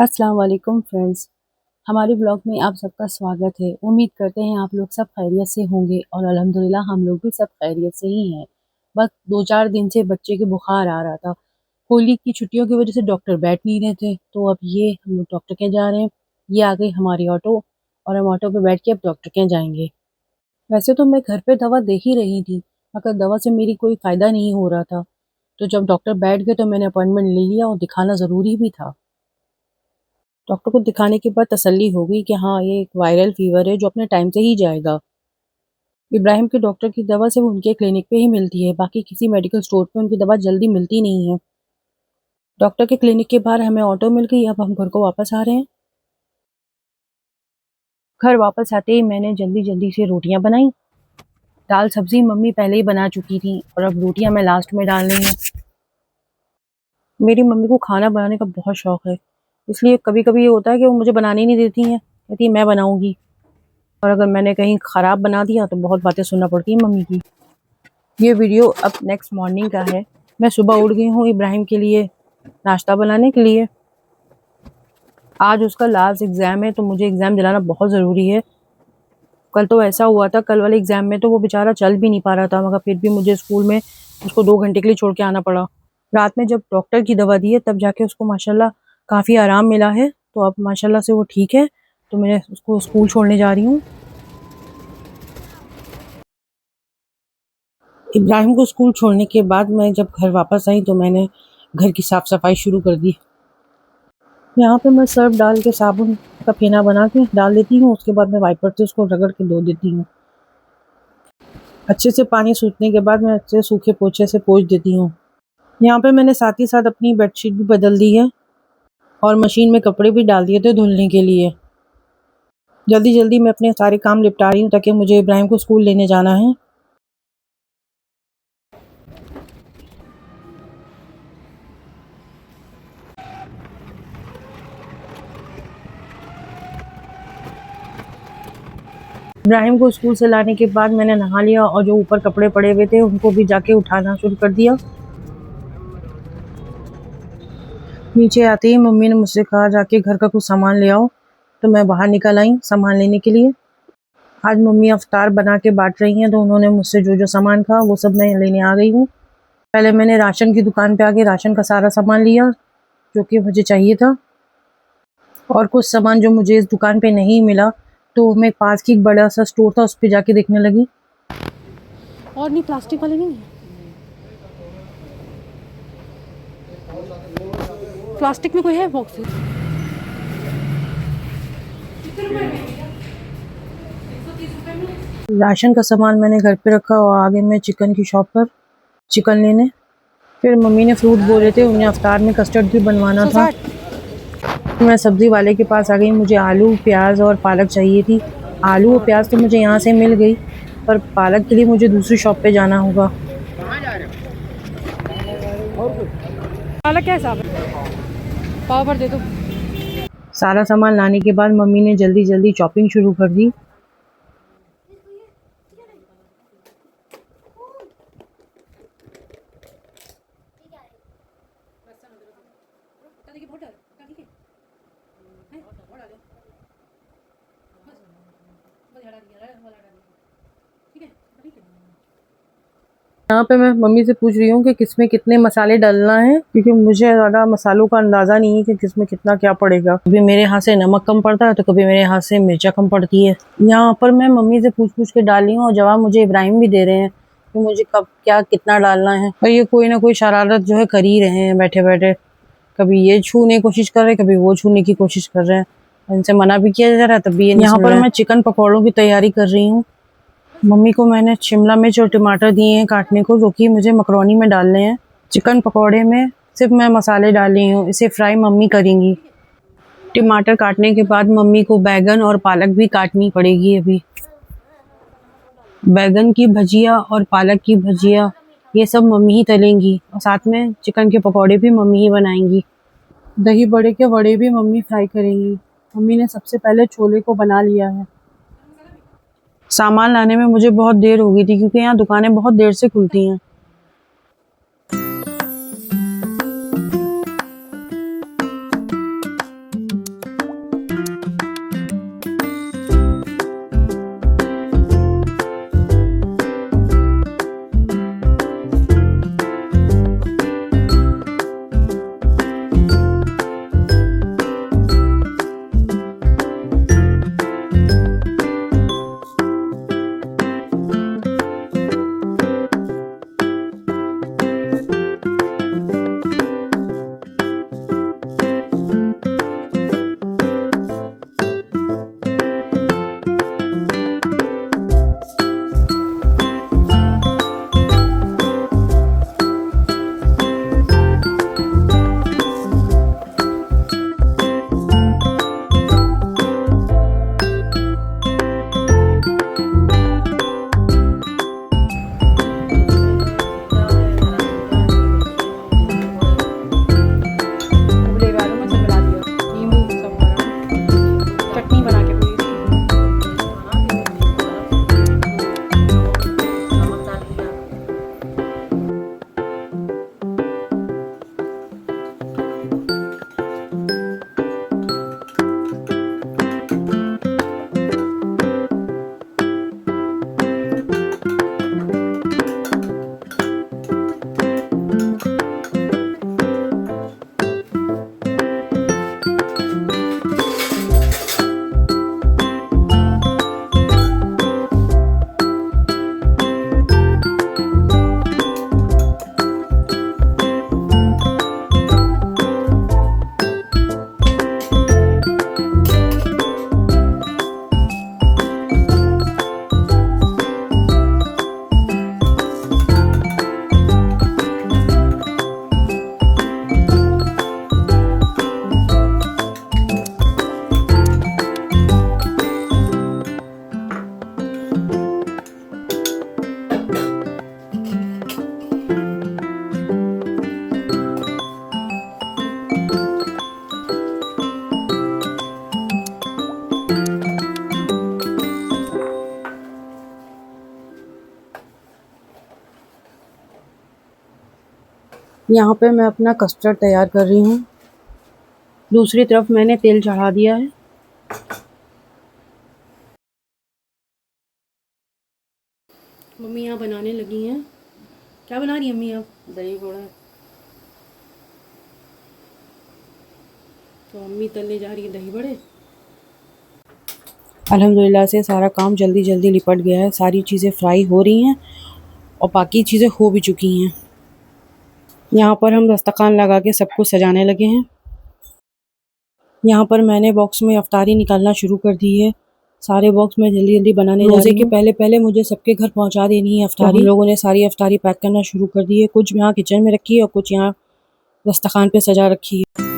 अस्सलाम वालेकुम फ्रेंड्स। हमारे ब्लॉग में आप सबका स्वागत है। उम्मीद करते हैं आप लोग सब खैरियत से होंगे और अल्हम्दुलिल्लाह हम लोग भी सब खैरियत से ही हैं। बस 2-4 दिन से बच्चे के बुखार आ रहा था। होली की छुट्टियों की वजह से डॉक्टर बैठ नहीं रहे थे, तो अब ये हम लोग डॉक्टर के जा रहे हैं। ये आ गई हमारी ऑटो और हम ऑटो पे बैठ के अब डॉक्टर के जाएंगे। वैसे तो मैं घर पे दवा दे ही रही थी, मगर दवा से मेरी कोई फ़ायदा नहीं हो रहा था। तो जब डॉक्टर बैठ गए तो मैंने अपॉइंटमेंट ले लिया और दिखाना ज़रूरी भी था। डॉक्टर को दिखाने के बाद तसल्ली हो गई कि हाँ, ये एक वायरल फ़ीवर है जो अपने टाइम से ही जाएगा। इब्राहिम के डॉक्टर की दवा सिर्फ़ उनके क्लिनिक पे ही मिलती है, बाकी किसी मेडिकल स्टोर पे उनकी दवा जल्दी मिलती नहीं है। डॉक्टर के क्लिनिक के बाहर हमें ऑटो मिल गई, अब हम घर को वापस आ रहे हैं। घर वापस आते ही मैंने जल्दी-जल्दी से रोटियाँ बनाई। दाल सब्ज़ी मम्मी पहले ही बना चुकी थी और अब रोटियाँ मैं लास्ट में डाल रही हूँ। मेरी मम्मी को खाना बनाने का बहुत शौक है, इसलिए कभी-कभी ये होता है कि वो मुझे बनाने ही नहीं देती हैं, कहती हैं मैं बनाऊँगी। और अगर मैंने कहीं ख़राब बना दिया तो बहुत बातें सुनना पड़ती है मम्मी की। ये वीडियो अब नेक्स्ट मॉर्निंग का है। मैं सुबह उठ गई हूँ इब्राहिम के लिए नाश्ता बनाने के लिए। आज उसका लास्ट एग्ज़ाम है तो मुझे एग्ज़ाम दिलाना बहुत ज़रूरी है। कल तो ऐसा हुआ था, कल वाले एग्ज़ाम में तो वो बेचारा चल भी नहीं पा रहा था, मगर फिर भी मुझे स्कूल में उसको 2 घंटे के लिए छोड़ के आना पड़ा। रात में जब डॉक्टर की दवा दी है तब जाके उसको माशाल्लाह काफ़ी आराम मिला है, तो अब माशाल्लाह से वो ठीक है। तो मैं उसको स्कूल छोड़ने जा रही हूँ। इब्राहिम को स्कूल छोड़ने के बाद मैं जब घर वापस आई तो मैंने घर की साफ़ सफाई शुरू कर दी। यहाँ पे मैं सर्फ डाल के साबुन का फेना बना के डाल देती हूँ, उसके बाद मैं वाइपर से उसको रगड़ के धो देती हूँ। अच्छे से पानी सूखने के बाद मैं अच्छे सूखे पोछे से पोंछ देती हूँ। यहाँ पे मैंने साथ ही साथ अपनी बेडशीट भी बदल दी है और मशीन में कपड़े भी डाल दिए थे धुलने के लिए। जल्दी जल्दी मैं अपने सारे काम निपटा रही हूँ ताकि मुझे इब्राहिम को स्कूल लेने जाना है। इब्राहिम को स्कूल से लाने के बाद मैंने नहा लिया और जो ऊपर कपड़े पड़े हुए थे उनको भी जाके उठाना शुरू कर दिया। नीचे आते ही मम्मी ने मुझसे कहा जाके घर का कुछ सामान ले आओ, तो मैं बाहर निकल आई सामान लेने के लिए। आज मम्मी अफ्तार बना के बांट रही हैं, तो उन्होंने मुझसे जो जो सामान कहा वो सब मैं लेने आ गई हूँ। पहले मैंने राशन की दुकान पे आके राशन का सारा सामान लिया जो कि मुझे चाहिए था, और कुछ सामान जो मुझे इस दुकान पे नहीं मिला तो मैं पास की एक बड़ा सा स्टोर था उस पे जाके देखने लगी। और नहीं, प्लास्टिक वाले नहीं है, प्लास्टिक में कोई है बॉक्स? राशन का सामान मैंने घर पे रखा और आगे मैं चिकन की शॉप पर चिकन लेने। फिर मम्मी ने फ्रूट बोले थे, उन्हें अफ्तार में कस्टर्ड भी बनवाना था। मैं सब्ज़ी वाले के पास आ गई। मुझे आलू, प्याज और पालक चाहिए थी। आलू और प्याज तो मुझे यहाँ से मिल गई, पर पालक के लिए मुझे दूसरी शॉप पे जाना होगा। पालक क्या हिसाब है? पाव भर दे दो। सारा सामान लाने के बाद मम्मी ने जल्दी जल्दी चॉपिंग शुरू कर दी। यहाँ पे मैं मम्मी से पूछ रही हूँ कि किसमें कितने मसाले डालना है, क्योंकि मुझे ज़्यादा मसालों का अंदाज़ा नहीं है कि किसमें कितना क्या पड़ेगा। कभी मेरे हाथ से नमक कम पड़ता है तो कभी मेरे हाथ से मिर्चा कम पड़ती है। यहाँ पर मैं मम्मी से पूछ के डाल रही हूँ और जवाब मुझे इब्राहिम भी दे रहे हैं कि मुझे कब क्या कितना डालना है। और ये कोई ना कोई शरारत जो है कर ही रहे हैं बैठे बैठे। कभी ये छूने की कोशिश कर रहे हैं, कभी वो छूने की कोशिश कर रहे हैं। इनसे मना भी किया जा रहा है तब भी ये नहीं सुन रहे हैं। यहाँ पर मैं चिकन पकौड़ों की तैयारी कर रही हूँ। मम्मी को मैंने शिमला मिर्च और टमाटर दिए हैं काटने को, जो कि मुझे मकरोनी में डालने हैं। चिकन पकौड़े में सिर्फ मैं मसाले डाल रही हूँ, इसे फ्राई मम्मी करेंगी। टमाटर काटने के बाद मम्मी को बैगन और पालक भी काटनी पड़ेगी। अभी बैगन की भजिया और पालक की भजिया ये सब मम्मी ही तलेंगी, और साथ में चिकन के पकौड़े भी मम्मी ही बनाएंगी। दही बड़े के वड़े भी मम्मी फ्राई करेंगी। मम्मी ने सबसे पहले छोले को बना लिया है। सामान लाने में मुझे बहुत देर हो गई थी क्योंकि यहाँ दुकानें बहुत देर से खुलती हैं। यहाँ पे मैं अपना कस्टर्ड तैयार कर रही हूँ। दूसरी तरफ मैंने तेल चढ़ा दिया है। मम्मी यहाँ बनाने लगी हैं। क्या बना रही है मम्मी आप? दही बड़ा। तो मम्मी तलने जा रही है दही बड़े। अल्हम्दुलिल्लाह से सारा काम जल्दी जल्दी निपट गया है। सारी चीज़ें फ्राई हो रही हैं और बाकी चीज़ें हो भी चुकी हैं। यहाँ पर हम दस्तरखान लगा के सबको सजाने लगे हैं। यहाँ पर मैंने बॉक्स में अफ्तारी निकालना शुरू कर दी है। सारे बॉक्स में जल्दी जल्दी बनाने जा रही हूँ। रोज़े के पहले पहले मुझे सबके घर पहुँचा देनी है अफ्तारी। तो हम लोगों ने सारी अफ्तारी पैक करना शुरू कर दी है। कुछ यहाँ किचन में रखी है और कुछ यहाँ दस्तरखान पे सजा रखी है।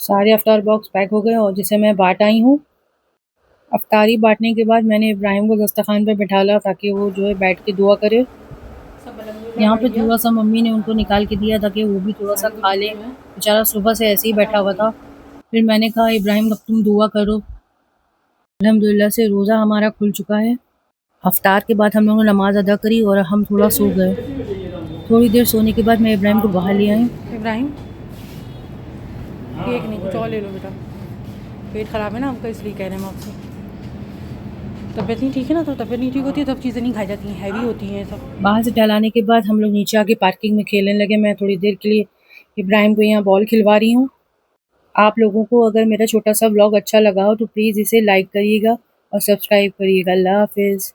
सारे अफ्तार बॉक्स पैक हो गए और जिसे मैं बांट आई हूँ। अफ्तारी बांटने के बाद मैंने इब्राहिम को दस्तरखान पे बिठाला ताकि वो जो है बैठ के दुआ करे। यहाँ पे थोड़ा सा मम्मी ने उनको निकाल के दिया ताकि वो भी थोड़ा सा खा ले। बेचारा सुबह से ऐसे ही बैठा हुआ था। फिर मैंने कहा इब्राहिम अब तुम दुआ करो। अल्हम्दुलिल्लाह से रोज़ा हमारा खुल चुका है। अफ्तार के बाद हम लोगों ने नमाज अदा करी और हम थोड़ा सो गए। थोड़ी देर सोने के बाद मैं इब्राहिम को बाहर ले आई। इब्राहिम केक नहीं कुछ और ले लो बेटा, पेट ख़राब है ना आपका इसलिए कह रहे हैं हम आपसे। तबीयत नहीं ठीक है ना, तो तबीयत नहीं ठीक होती है तब चीज़ें नहीं खाई जाती हैं, हैवी होती हैं सब। बाहर से टहलाने के बाद हम लोग नीचे आके पार्किंग में खेलने लगे। मैं थोड़ी देर के लिए इब्राहिम को यहाँ बॉल खिलवा रही हूँ। आप लोगों को अगर मेरा छोटा सा व्लॉग अच्छा लगा हो तो प्लीज़ इसे लाइक करिएगा और सब्सक्राइब करिएगा। अल्लाह हाफ़िज़।